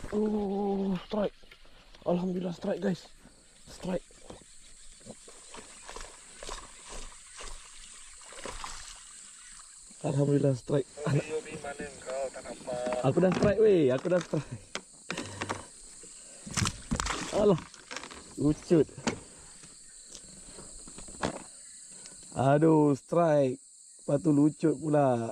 Oh, strike. Alhamdulillah strike guys. Strike. Alhamdulillah strike. Yobi mana kau tak nampak? Aku dah strike weh, aku dah strike. Alah. Lucut. Aduh, strike. Lepas tu lucut pula.